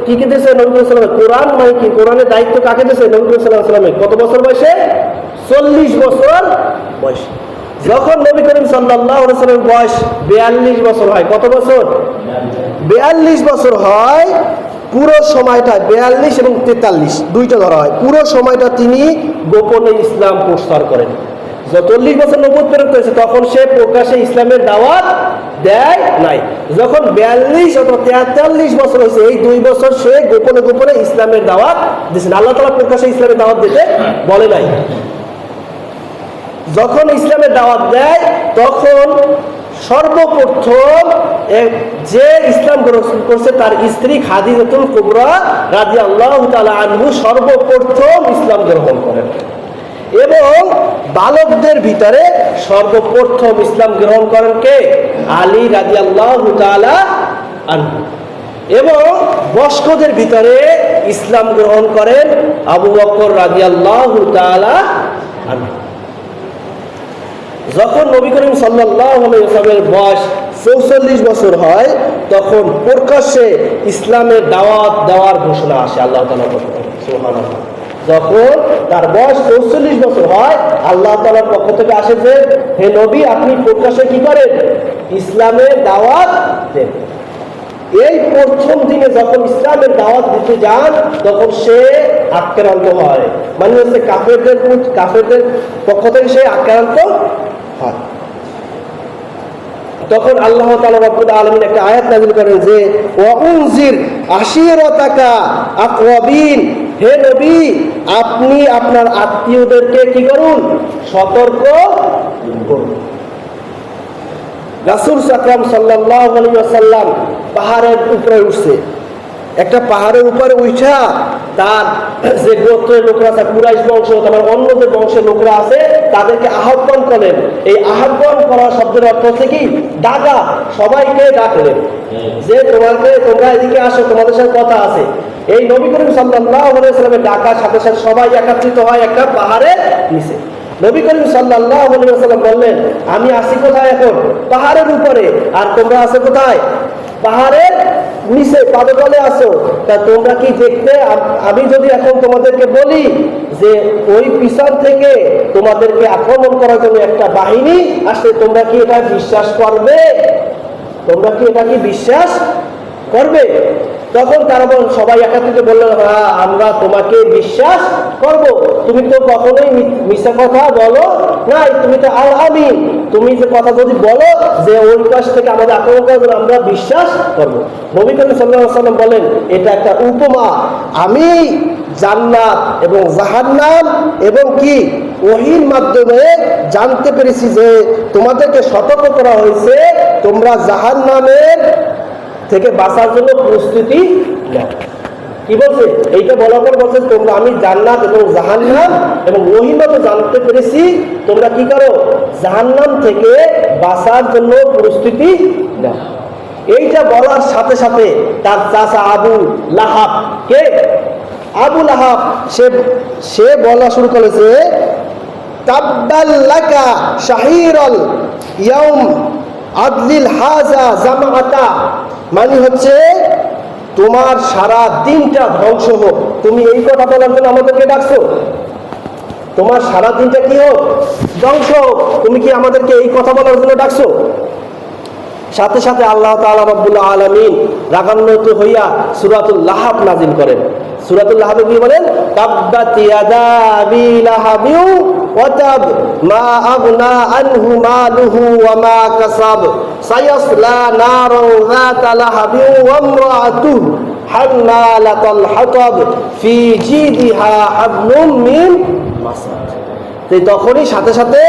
কি কি দিয়েছে? নবী করিম সাল্লাল্লাহু আলাইহি ওয়াসাল্লাম কোরআন মানে কি? কোরআনের দায়িত্ব কাকে দিয়েছে? নবী করিম সাল্লাল্লাহু আলাইহি ওয়াসাল্লাম কত বছর বয়সে? 40 বছর বয়সে। যখন নবী করিম সাল্লাল্লাহু আলাইহি ওয়াসাল্লামের বয়স 42 বছর হয়, কত বছর? 42 বছর হয়। পুরো সময়টা 42 এবং 43 দুইটা ধরা হয়। পুরো সময়টা তিনি গোপনে ইসলাম প্রচার করেন। 40 বছর নবুয়ত প্রাপ্ত হয়েছে তখন সে প্রকাশ্যে ইসলামের দাওয়াত দেয় নাই। যখন 42 অথবা 43 বছর হয়েছে, এই 2 বছর সে গোপনে গোপনে ইসলামের দাওয়াত দিয়েছেন। আল্লাহ তাআলা প্রকাশ্যে ইসলামের দাওয়াত দিতে বলে নাই। যখন ইসলামের দাওয়াত দেয় তখন সর্বপ্রথম যে ইসলাম গ্রহণ করছে তার স্ত্রী খাদিজাতুল কুবরা রাদিয়াল্লাহু তাআলা আনহু সর্বপ্রথম ইসলাম গ্রহণ করেন। এবং বালকদের ভিতরে সর্বপ্রথম ইসলাম গ্রহণ করেন কে? আলী রাদিয়াল্লাহু তাআলা আনহু। এবং বয়স্কদের ভিতরে ইসলাম গ্রহণ করেন আবু বকর রাদিয়াল্লাহু তাআলা আনহু। যখন নবী করিম সাল্লাল্লাহু আলাইহি ওয়াসাল্লামের বয়স 44 বছর হয় তখন প্রকাশ্যে ইসলামের দাওয়াত দেওয়ার ঘোষণা আসে আল্লাহ তাআলার পক্ষ থেকে। সুবহানাল্লাহ। যখন তার বয়স 44 বছর হয় আল্লাহ তাআলার পক্ষ থেকে আসে যে হে নবী আপনি প্রকাশ্যে কি করেন? ইসলামের দাওয়াত দেন। এই প্রথম দিনে যখন ইসলামের দাওয়াত দিতে যান তখন সে আক্রান্ত হয়। মানে হচ্ছে কাফেরদের পক্ষ থেকে সে আক্রান্ত হয়। তখন আল্লাহ তাআলা রব্বুল আলামিন একটা আয়াত নাযিল করেন যে ওয়া উনজির আশিরাতাকা আকরাবিন, হে নবী আপনি আপনার আত্মীয়দেরকে কি করুন? সতর্ক করুন। রাসূল আকরাম সাল্লাল্লাহু আলাইহি ওয়াসাল্লাম পাহাড়ের উপরে উঠছে। একটা পাহাড়ের উপরে উঠা তার যে গোত্রের লোকরা আছে, কুরাইশ বংশ, তারপর অন্য যে বংশের লোকরা আছে তাদেরকে আহ্বান করলেন। এই আহ্বান করা শব্দের অর্থ হচ্ছে কি? ডাকা। সবাইকে ডাকলেন যে তোমরা এদিকে আসো, তোমাদের সাথে কথা আছে। এই নবী করিম সাল্লাল্লাহু আলাইহি ওয়াসাল্লামের ডাকার সাথে সাথে সবাই একত্রিত হয় একটা পাহাড়ের নিচে। নবী করিম সাল্লাল্লাহু আলাইহি ওয়াসাল্লাম বললেন আমি আছি কোথায় এখন? পাহাড়ের উপরে। আর তোমরা আছো কোথায়? পাহাড়ের নিচে পাদতলে আছো। তা তোমরা কি দেখতে? আমি যদি এখন তোমাদেরকে বলি যে ওই পিছন থেকে তোমাদেরকে আক্রমণ করার জন্য একটা বাহিনী আসছে, তোমরা কি এটা বিশ্বাস করবে? তোমরা কি এটা কি বিশ্বাস করবে? তখন তারা সবাই একত্রিত বললেন হ্যাঁ আমরা তোমাকে বিশ্বাস করব। তুমি তো কখনোই মিথ্যা কথা বলো নাই, তুমি তো আল আমিন। তুমি যে কথা যদি বলো যে ওই পাশ থেকে আমাদের আক্রমণ করার জন্য আমরা বিশ্বাস করব। নবী করিম সাল্লাল্লাহু আলাইহি ওয়াসাল্লাম বলেন এটা একটা উপমা। আমি জান্নাত এবং জাহান্নাম এবং কি ওহীর মাধ্যমে জানতে পেরেছি যে তোমাদেরকে সতর্ক করা হয়েছে তোমরা জাহান্নামের থেকে বাঁচার জন্য প্রস্তুতি নাও। কি বলছে? এইটা বলার পর বলছে তোমরা আমি জান্নাত এবং জাহান্নাম এবং ওহীর মাধ্যমে জানতে পেরেছি তোমরা কি করো? জাহান্নাম থেকে বাঁচার জন্য প্রস্তুতি নাও। এইটা বলার সাথে সাথে তার চাচা আবু লাহাব, কে? আবু লাহাব, সে বলা শুরু করেছে তাব্বাল লাকা শাহিরাল ইয়াউম আদলিল হাজা জামাআতা। মানে হচ্ছে তোমার সারা দিনটা ধ্বংস হোক। তুমি এই কথা বলার জন্য আমাদেরকে ডাকছো? তোমার সারা দিনটা কি হোক? ধ্বংস হোক। তুমি কি আমাদেরকে এই কথা বলার জন্য ডাকছো? সাথে সাথে আল্লাহ তাআলা রব্বুল আলামিন রাগান্বিত হইয়া সূরাতুল লাহাব নাযিল করেন। সূরাতুল লাহাবে কি বলেন? তাব্বাত ইয়াদা আবি লাহাবিউ ওয়া তাব মা আগনা আনহু মালুহু ওয়া মা কাসাব সায়াসলা নারান যাতা লাহাবিউ ওয়া ইমরাআতুহু হাম্মালাতাল হাতাব ফি জিদিহা হাবলুম মিন মাসাদ। তখনই সাথে সাথে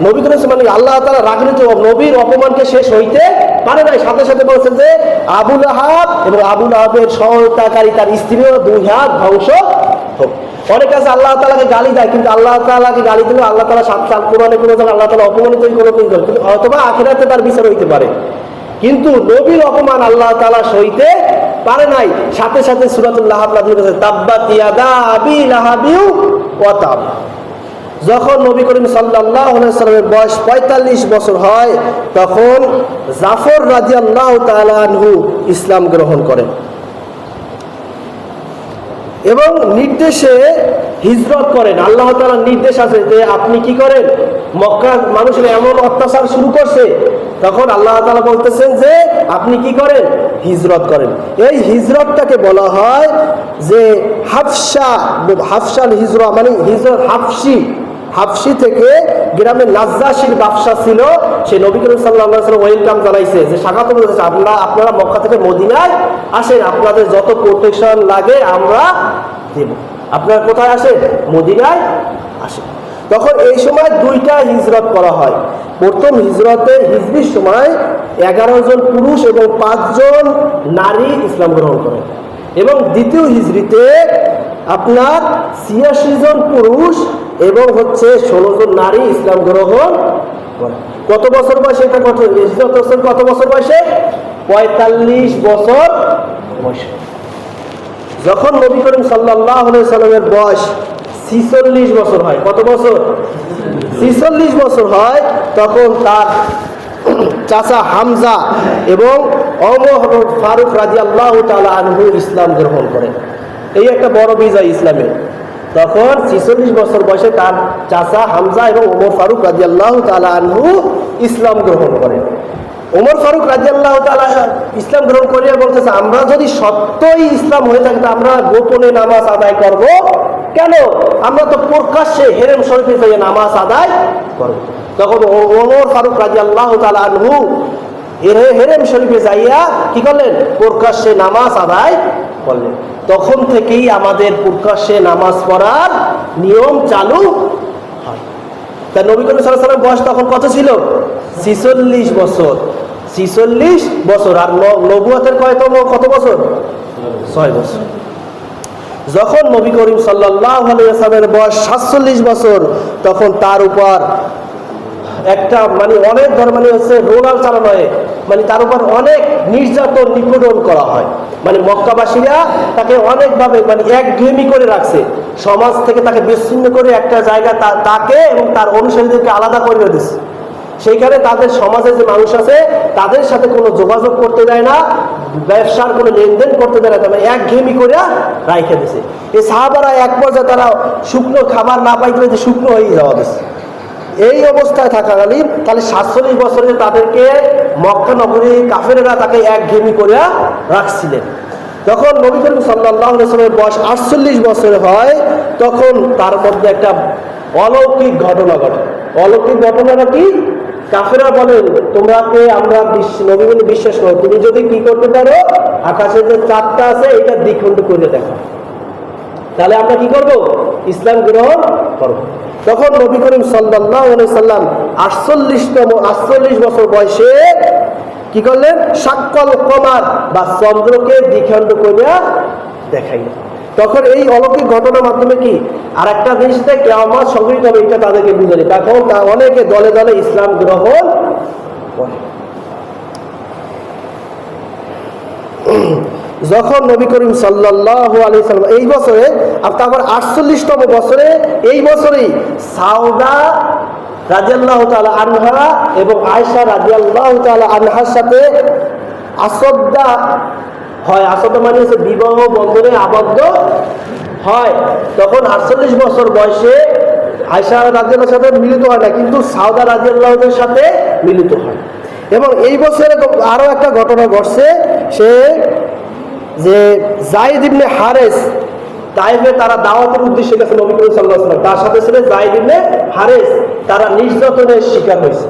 নবী করিম মানে আল্লাহ তাআলা রাগান্বিত, নবীর অপমানকে শেষ হইতে পারে নাই, সাথে সাথে বলছেন যে আবু লাহাব এবং আবু লাহাবের সহযোগিতাকারী তার স্ত্রীও 2 হাত ধ্বংস হোক। অনেক আছে আল্লাহ তাআলাকে গালি দেয়, কিন্তু আল্লাহ তাআলাকে গালি দিলে আল্লাহ তাআলা সাত কোরআনে কোনো জায়গায় আল্লাহ তাআলা অপমানিত কোনো কিন্তু অথবা আখিরাতে তার বিচার হইতে পারে, কিন্তু নবীর অপমান আল্লাহ তাআলা সইতে পারে নাই। সাথে সাথে সূরাতুল লাহাব নাযিল হয়েছে, তাব্বাত ইয়াদা আবি লাহাবিউ ওয়া তাব। যখন নবী করিম সাল্লাল্লাহু আলাইহি ওয়াসাল্লামের বয়স 45 বছর হয়, তখন জাফর রাদিয়াল্লাহু তাআলা আনহু ইসলাম গ্রহণ করেন এবং নির্দেশে হিজরত করেন। আল্লাহ তাআলার নির্দেশ আছে যে আপনি কি করেন, মক্কার মানুষের এমন অত্যাচার শুরু করছে, তখন আল্লাহ তাআলা বলতেছেন যে আপনি কি করেন, হিজরত করেন। এই হিজরতটাকে বলা হয় যে হাফসাল হিজরা, মানে হিজরত হাফসি থেকে গ্রামের নাজ্জাশির ব্যবসা ছিল, সে নবী করিম সাল্লাল্লাহু আলাইহি ওয়াসাল্লাম ওয়েলকাম জানাইছে যে স্বাগত জানাইছে, আপনারা মক্কা থেকে মদিনায় আসেন, আপনাদের যত প্রোটেকশন লাগে আমরা দেব, আপনারা কোথায় আসেন, মদিনায় আসেন। তখন এই সময় 2টা হিজরত করা হয়। প্রথম হিজরির সময় 11 জন পুরুষ এবং 5 জন নারী ইসলাম গ্রহণ করেন, এবং দ্বিতীয় হিজরিতে আপনার 86 জন পুরুষ এবং 16 জন নারী ইসলাম গ্রহণ করে। কত বছর বয়সে এটা কত বছর বয়সে? 45 বছর বয়সে। যখন নবী করিম সাল্লাল্লাহু আলাইহি সাল্লামের বয়স 46 বছর হয়, কত বছর? 46 বছর হয়, তখন তার চাচা হামজা এবং ওমর ফারুক রাদিয়াল্লাহু তাআলা আনহু ইসলাম গ্রহণ করেন। এই একটা বড় বিজয় ইসলামে। তখন 46 বছর বয়সে তার চাচা হামজা এবং ওমর ফারুক রাদিয়াল্লাহু তাআলা আনহু ইসলাম গ্রহণ করেন। ওমর ফারুক রাদিয়াল্লাহু তাআলা ইসলাম গ্রহণ করিয়া বলতেছে, আমরা যদি সত্যই ইসলাম হয়ে থাকে তা আমরা গোপনে নামাজ আদায় করব কেন? আমরা তো প্রকাশ্যে হেরেম শরীফে যাই নামাজ আদায় করব। তখন ওমর ফারুক রাদিয়াল্লাহু তাআলা আনহু হেরেম শরীফে যাইয়া কি করলেন? প্রকাশ্যে নামাজ আদায় করলেন। তখন থেকেই আমাদের প্রকাশ্যে নামাজ পড়ার নিয়ম চালু হয়। তা নবী করিম সাল্লাল্লাহু আলাইহি ওয়াসাল্লাম বয়স তখন কত ছিল? 46 বছর। 46 বছর। আর নবুয়তের কত বছর? 6 বছর। যখন নবী করিম সাল্লাল্লাহু আলাইহি ওয়াসাল্লামের বয়স 47 বছর, তখন তার উপর একটা অনেক ধরনের রোলার চালানো হয়, তার উপর অনেক নির্যাতন নিপীড়ন করা হয়। মক্কাবাসীরা তাকে অনেকভাবে একঘেয়েমি করে রাখছে, সমাজ থেকে তাকে বিচ্ছিন্ন করে একটা জায়গা তাকে এবং তার অনুসারীদেরকে আলাদা করে দিচ্ছে। সেইখানে তাদের সমাজে যে মানুষ আছে তাদের সাথে কোনো যোগাযোগ করতে দেয় না, ব্যবসার কোনো লেনদেন করতে দেয় না, একঘেয়েমি করে রাইখে দিছে। এই সাহাবারা এক পর্যায়ে তারা শুকনো খাবার না পাইতে শুকনো হয়ে যাওয়া দিচ্ছে। এই অবস্থায় থাকাকালীন তাহলে 47 বছরে তাদেরকে মক্কা নগরী কাফেরেরা তাকে একঘেয়েমি করে রাখছিলেন। যখন নবী করিম সাল্লাল্লাহু আলাইহি ওয়াসাল্লামের বয়স 48 বছর হয়, তখন তার মধ্যে একটা অলৌকিক ঘটনা ঘটে। অলৌকিক ঘটনাটা কি? কাফেররা বলেন, তোমরাকে আমরা নবী বলে বিশ্বাস করো, তুমি যদি কি করতে পারো, আকাশে যে চাঁদটা আছে এটা দ্বিখণ্ড করে দেখো, তাহলে আমরা কি করব? ইসলাম গ্রহণ করব। তখন নবী করিম সাল্লাল্লাহু আলাইহি সাল্লাম 48 বছর বয়সে কি করলেন? শাক্কাল কমার বা চন্দ্রকে দ্বিখণ্ড করিয়া দেখাইলেন। তখন এই অলৌকিক ঘটনার মাধ্যমে কি আর একটা জিনিসটা কিয়ামত সংঘটিত হবে এটা তাদেরকে বুঝানি। তখন অনেকে দলে দলে ইসলাম গ্রহণ করে। যখন নবী করিম সাল্লাল্লাহু আলাইহি সাল্লাম এই বছরে, আবার 48তম বছরে, এই বছরেই সাউদা রাদিয়াল্লাহু তাআলা আনহা এবং আয়েশা রাদিয়াল্লাহু তাআলা আনহার সাথে আসদ্দা হয়। আসদ্দা মানে হচ্ছে বিবাহ বন্ধনে আবদ্ধ হয়। তখন 48 বছর বয়সে আয়েশা রাদিয়াল্লাহু সাথে মিলিত হয় না, কিন্তু সাউদা রাদিয়াল্লাহুর সাথে মিলিত হয়। এবং এই বছরে আরো একটা ঘটনা ঘটছে, সে যে যায়েদ ইবনে হারেস, তাইফে তারা দাওয়াতের উদ্দেশ্যে গেছে নবী করিম সাল্লাল্লাহু আলাইহি ওয়াসাল্লাম, তার সাথে ছিল যায়েদ ইবনে হারেস, তারা নির্যাতনের শিকার হয়েছে।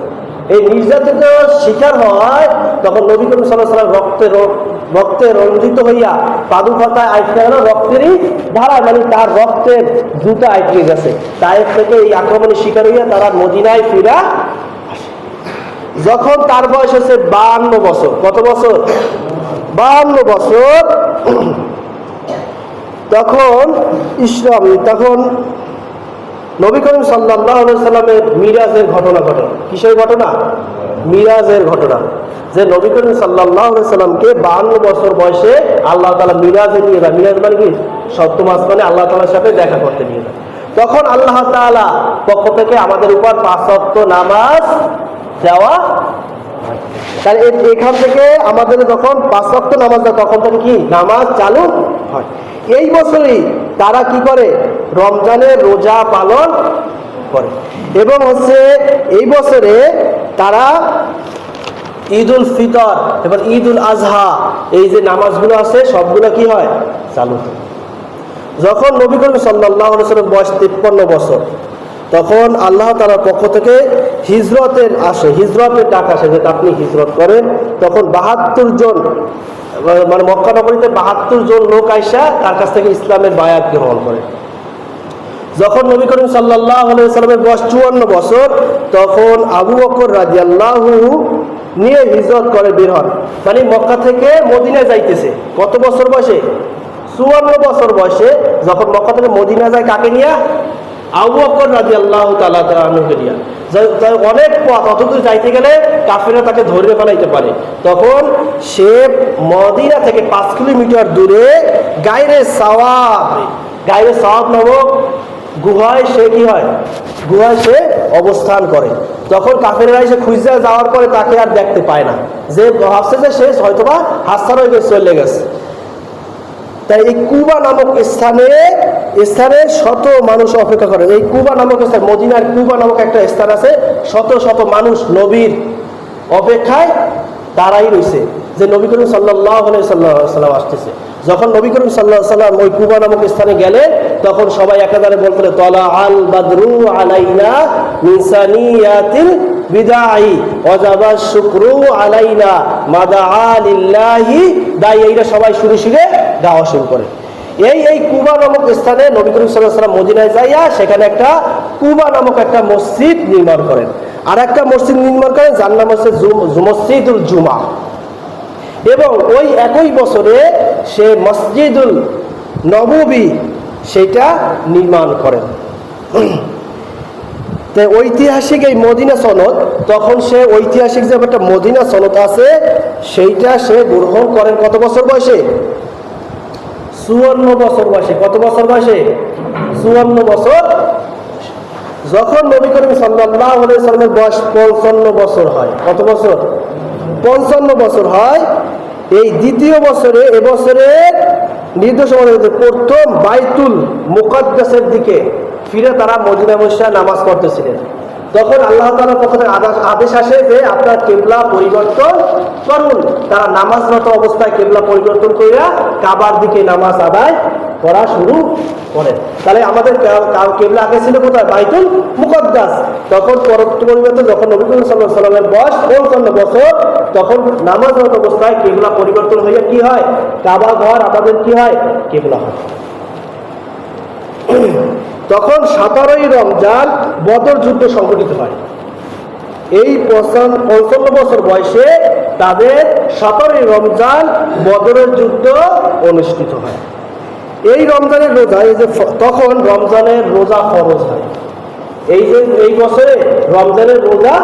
এই নির্যাতিত শিকার হয়, তখন নবী করিম সাল্লাল্লাহু আলাইহি ওয়াসাল্লাম রক্তে রঞ্জিত হইয়া পাদুকাতায় আটকে গেল, রক্তেরই ধারা, মানে তার রক্তের জুতা আটকে গেছে। তায়েফ থেকে এই আক্রমণের শিকার হইয়া তারা মদিনায় ফিরা আসে। যখন তার বয়স হচ্ছে 52 বছর, কত বছর? 52 বছর। তখন নবী করিম সাল্লাল্লাহু আলাইহি সাল্লামের মিরাজের ঘটনা ঘটে। কিসের ঘটনা? মিরাজের ঘটনা। যে নবী করিম সাল্লাল্লাহু আলাইহি সাল্লামকে 52 বছর বয়সে আল্লাহ তাআলা মিরাজে নিয়ে যায়। মিরাজ মানে কি? সপ্তম আসমানে আল্লাহ তাআলার সাথে দেখা করতে নিয়ে যায়। তখন আল্লাহ তাআলা পক্ষ থেকে আমাদের উপর 5 ওয়াক্ত নামাজ দেওয়া। তাহলে এখান থেকে আমাদের যখন 5 ওয়াক্ত নামাজ দেয়, তখন থেকে কি নামাজ চালু হয়। এই বছরই তারা কি করে? রমজানের রোজা পালন করে। এবং এই বছরে তারা ঈদুল ফিতর এবং ঈদুল আজহা, এই যে নামাজগুলো আছে সবগুলো কি হয়? চালু হয়। যখন নবী করিম সাল্লাল্লাহু আলাইহি ওয়াসাল্লাম বয়স 53 বছর, তখন আল্লাহ তাআলার পক্ষ থেকে হিজরতের ডাক আসে যে আপনি হিজরত করেন। তখন 72 জন, মানে মক্কা নগরীতে 72 জন লোক আইসা তার কাছ থেকে ইসলামের বায়াত গ্রহণ করে। যখন নবী করিম সাল্লাল্লাহু আলাইহি ওয়াসাল্লামের বয়স 54 বছর, তখন আবু বকর রাদিয়াল্লাহু নিয়ে হিজরত করে বের হন। মানে মক্কা থেকে মদিনায় যাইতেছে কত বছর বয়সে? 54 বছর বয়সে। যখন মক্কা থেকে মদিনা যায়, কাকে নিয়ে? আবু বকর রাদিয়াল্লাহু তাআলা আনহুকে নিয়ে। অনেক পথ, অতদূর যাইতে গেলে কাফেররা তাকে ধরে ফেলাইতে পারে। তখন সে মদিনা থেকে 5 কিলোমিটার দূরে গায়রে সাওয়াব নামক গুহায় সে কি হয়? গুহায় সে অবস্থান করে। তখন কাফেররা এসে খুঁজে যাওয়ার পরে তাকে আর দেখতে পায় না, যে ভাবছে যে সে হয়তোবা হাসসার হয়ে চলে গেছে। তাই এই কুবা নামক স্থানে শত মানুষ অপেক্ষা করে। এই কুবা নামক স্থান, মদিনার কুবা নামক একটা স্থান আছে, শত শত মানুষ নবীর অপেক্ষায় দাঁড়াই রয়েছে যে নবী করিম সাল্লাল্লাহু আলাইহি সাল্লাম আসতেছে। যখন নবী করিম সাল্লাল্লাহু আলাইহি সাল্লাম ওই কুবা নামক স্থানে গেলেন, তখন সবাই একাধারে বলতেন তলা আল বাদরু আলাইনা মিন সানিয়াতিল বিদাই ওয়াজাবা শুকরু আলাইনা মাদাআ লিল্লাহি দাই। এইটা সবাই সুরে গাওয়া শুরু করে। এই কুবা নামক স্থানে নবী করিম সাল্লাল্লাহু আলাইহি সাল্লাম মদিনায় যাইয়া সেখানে একটা কুবা নামক একটা মসজিদ নির্মাণ করেন। আর একটা মসজিদ নির্মাণ করেন যার নাম হচ্ছে মসজিদুল জুমা। এবং ওই একই বছরে সে মসজিদুল নববী সেটা নির্মাণ করেন। তাই ঐতিহাসিক এই মদিনা সনদ, তখন সে ঐতিহাসিক যে একটা মদিনা সনদ আছে সেইটা সে গ্রহণ করেন কত বছর বয়সে? 54 বছর বয়সে। কত বছর বয়সে? 54 বছর। যখন নবী করিম সাল্লাল্লাহু আলাইহি সাল্লামের বয়স 55 বছর হয়, কত বছর? 55 বছর হয়। এই দ্বিতীয় বছরে, এবছরে নির্দেশ অনুযায়ী প্রথম বাইতুল মুকাদ্দাসের দিকে ফিরে তারা মদিনা বসে নামাজ পড়তেছিলেন। তখন আল্লাহ তাআলার পক্ষ থেকে আদেশ আসে যে আপনার কিবলা পরিবর্তন করুন। তারা নামাজরত অবস্থায় কিবলা পরিবর্তন কইরা কাবার দিকে নামাজ আদায় করা শুরু করেন। তাহলে আমাদের কিবলা আগে ছিল কোথায়? বাইতুল মুকাদ্দাস। তখন পরিবর্তন, যখন নবী করিম সাল্লাল্লাহু আলাইহি সাল্লামের বয়স 55 বছর, তখন নামাজরত অবস্থায় কিবলা পরিবর্তন হইয়া কি হয়? কাবা ঘর আমাদের কি হয়? কিবলা হয়। তখন 17ই রমজান বদর যুদ্ধ সংঘটিত হয়। এই 55 বছর বয়সে তাদের 17ই রমজান বদরের যুদ্ধ অনুষ্ঠিত হয়। এই রমজানের রোজা, এই যে তখন রমজানের রোজা ফরজ হয়। এই বছরে রমজানের রোজা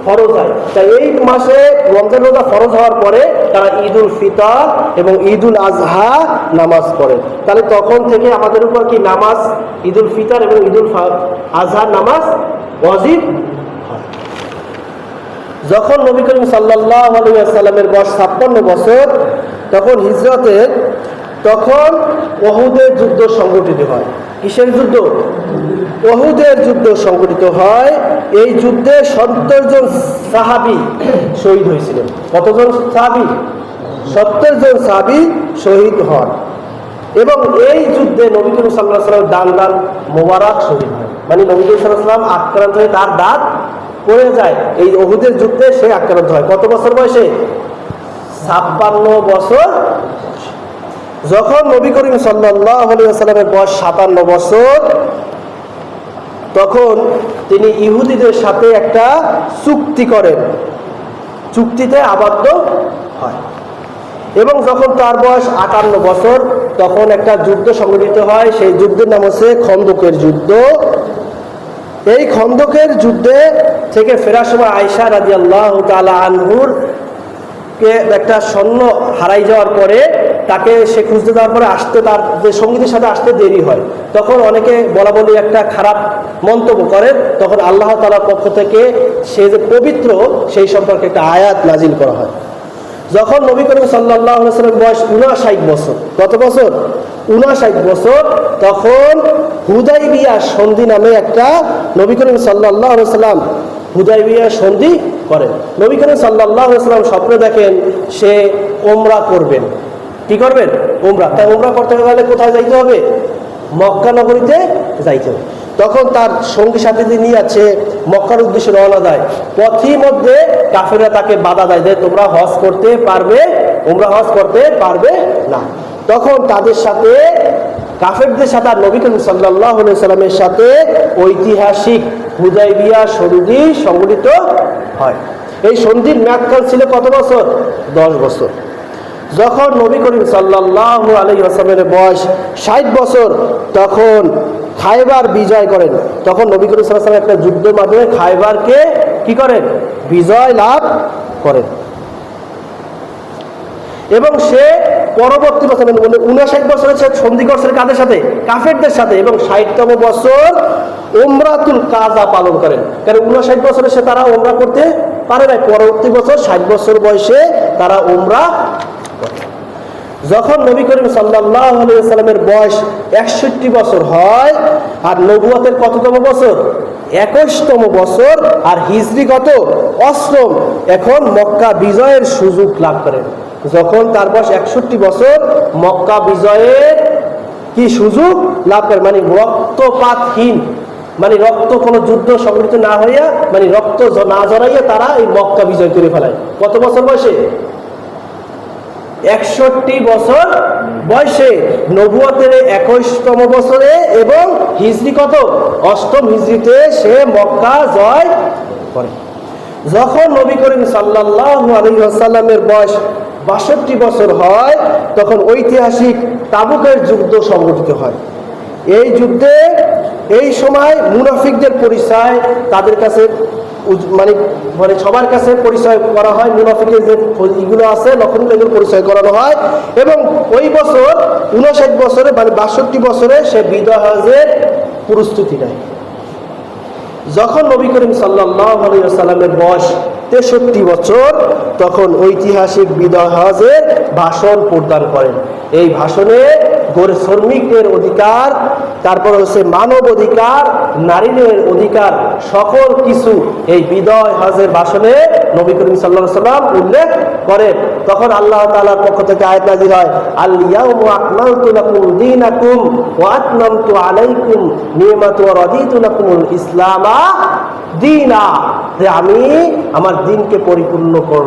ফরজ হয়। তাই এই মাসে রমজান রোজা ফরজ হওয়ার পরে তারা ঈদুল ফিতর এবং ঈদুল আজহা নামাজ পড়ে। তাহলে তখন থেকে আমাদের উপর কি নামাজ, ঈদুল ফিতর এবং ঈদুল আজহার নামাজ ওয়াজিব হয়। যখন নবী করিম সাল্লাল্লাহু আলাইহি ওয়াসাল্লামের বয়স 56 বছর, তখন হিজরতের, তখন উহুদের যুদ্ধ সংগঠিত হয়। কিসের যুদ্ধ? উহুদের যুদ্ধ সংগঠিত হয়। এই যুদ্ধে 70 জন সাহাবী শহীদ হয়েছিলেন। কতজন সাহাবী? 70 জন সাহাবী শহীদ হন। এবং এই যুদ্ধে নবী করিম সাল্লাল্লাহু আলাইহি ওয়াসাল্লাম দান মোবারক শহীদ হয়। মানে নবী করিম সাল্লাল্লাহু আলাইহি ওয়াসাল্লাম আক্রান্ত হয়ে তার দাঁত পড়ে যায়, এই উহুদের যুদ্ধে সে আক্রান্ত হয়। কত বছর বয়সে? 56 বছর। যখন নবী করিম সাল্লাল্লাহু আলাইহি ওয়াসাল্লামের বয়স 57 বছর, তখন তিনি ইহুদিদের সাথে একটা চুক্তি করেন, চুক্তিতে আবদ্ধ হয়। এবং যখন তার বয়স 58 বছর, তখন একটা যুদ্ধ সংঘটিত হয়। সেই যুদ্ধের নাম হচ্ছে খন্দকের যুদ্ধ। এই খন্দকের যুদ্ধে থেকে ফেরার সময় আয়েশা রাদিয়াল্লাহু তাআলা আনহুর কে একটা সৈন্য হারাই যাওয়ার পরে তাকে সে খুঁজতে যাওয়ার পরে আসতে, তার যে সঙ্গীদের সাথে আসতে দেরি হয়, তখন অনেকে বলা বলি একটা খারাপ মন্তব্য করেন। তখন আল্লাহ তাআলার পক্ষ থেকে সে যে পবিত্র, সেই সম্পর্কে একটা আয়াত নাজিল করা হয়। যখন নবী করিম সাল্লাল্লাহু আলাইহি ওয়াসাল্লাম বয়স 59 বছর, কত বছর? 59 বছর, তখন হুদাইবিয়া সন্ধি নামে একটা নবী করিম সাল্লাল্লাহু আলাইহি ওয়াসাল্লাম হুদাইবিয়া সন্ধি করেন। নবী করিম সাল্লাল্লাহু আলাইহি ওয়াসাল্লাম স্বপ্নে দেখেন সে ওমরা করবেন। কি করবেন? ওমরা। তাই ওমরা করতে গেলে কোথায় যাইতে হবে? মক্কা নগরীতে যাইতে হবে। তখন তার সঙ্গী সাথীদের নিয়ে আছে মক্কার উদ্দেশ্যে রওনা দেয়। পথের মধ্যে কাফেররা তাকে বাধা দেয় যে তোমরা হজ করতে পারবে, ওমরা হজ করতে পারবে না। তখন তাদের সাথে, কাফেরদের সাথে আর নবী করিম সাল্লাল্লাহু আলাইহি ওয়াসাল্লামের সাথে ঐতিহাসিক হুদাইবিয়া সন্ধি সংঘটিত হয়। এই সন্ধির মেয়াদকাল ছিল কত বছর? 10 বছর। যখন নবী করিম সাল্লাল্লাহু আলাইহি ওয়াসাল্লামের বয়স 60 বছর, তখন খায়বার বিজয় করেন। তখন নবী করিম সাল্লাল্লাহু আলাইহি ওয়াসাল্লাম একটা যুদ্ধের মাধ্যমে খায়বারকে কি করেন? বিজয় লাভ করেন। এবং সে পরবর্তী বছর, মানে 59 বছরে সে সন্ধি করছেন কাদের সাথে? কাফেরদের সাথে। এবং 60তম বছর উমরাতুল কাজা পালন করেন। কারণ 59 বছরে সে তারা উমরা করতে পারে না। পরবর্তী বছর 60 বছর বয়সে তারা উমরা করে। যখন নবী করিম সাল্লাল্লাহু আলাইহি ওয়াসাল্লামের বয়স 61 বছর হয়, আর নবুয়তের কততম বছর? 21তম বছর, আর হিজরি কত? 8ম। এখন মক্কা বিজয়ের সুযোগ লাভ করেন। যখন তার বয়স 61 বছর, মক্কা বিজয়ের কি সুযোগ লাভ করে? মানে রক্তপাতহীন, মানে রক্ত কোনো যুদ্ধ সংঘটিত না হইয়া, মানে রক্ত না জড়াইয়া তারা এই মক্কা বিজয় করে ফেলায়। কত বছর বয়সে? 61 বছর বয়সে, নবুয়তের 21তম বছরে, এবং হিজরি কত? 8ম হিজরিতে সে মক্কা জয় করে। যখন নবী করিম সাল্লাল্লাহু আলাইহি ওয়াসাল্লামের বয়স 62 বছর হয়, তখন ঐতিহাসিক তাবুকের যুদ্ধ সংঘটিত হয়। এই যুদ্ধে, এই সময় মুনাফিকদের পরিচয় তাদের কাছে মানে মানে সবার কাছে পরিচয় করা হয়। মুনাফিকের যে এগুলো আছে লক্ষণ, এগুলো পরিচয় করানো হয়। এবং ওই বছর 59 বছরে, মানে 62 বছরে সে বিদায় হজের প্রস্তুতি নেয়। যখন নবী করিম সাল্লাল্লাহু আলাইহি ওয়াসাল্লামের বয়স 63 বছর, তখন ঐতিহাসিক বিদায় হজের ভাষণ প্রদান করেন। এই ভাষণে শ্রমিকদের অধিকার, তারপর হচ্ছে মানব অধিকার, নারীদের অধিকার, সকল কিছু এই বিদায় হজের ভাষণে নবী করিম সাল্লাল্লাহু আলাইহি ওয়াসাল্লাম উল্লেখ করেন। তখন আল্লাহ তাআলার পক্ষ থেকে আয়াত নাযিল হয়, আল ইয়াউমা আকমালতু লাকুম দীনাকুম ওয়া আতমামতু আলাইকুম নি'মাতি ওয়া রাদিতু লাকুমুল ইসলামা দীনা, যে আমি আমার দ্বীনকে পরিপূর্ণ করব।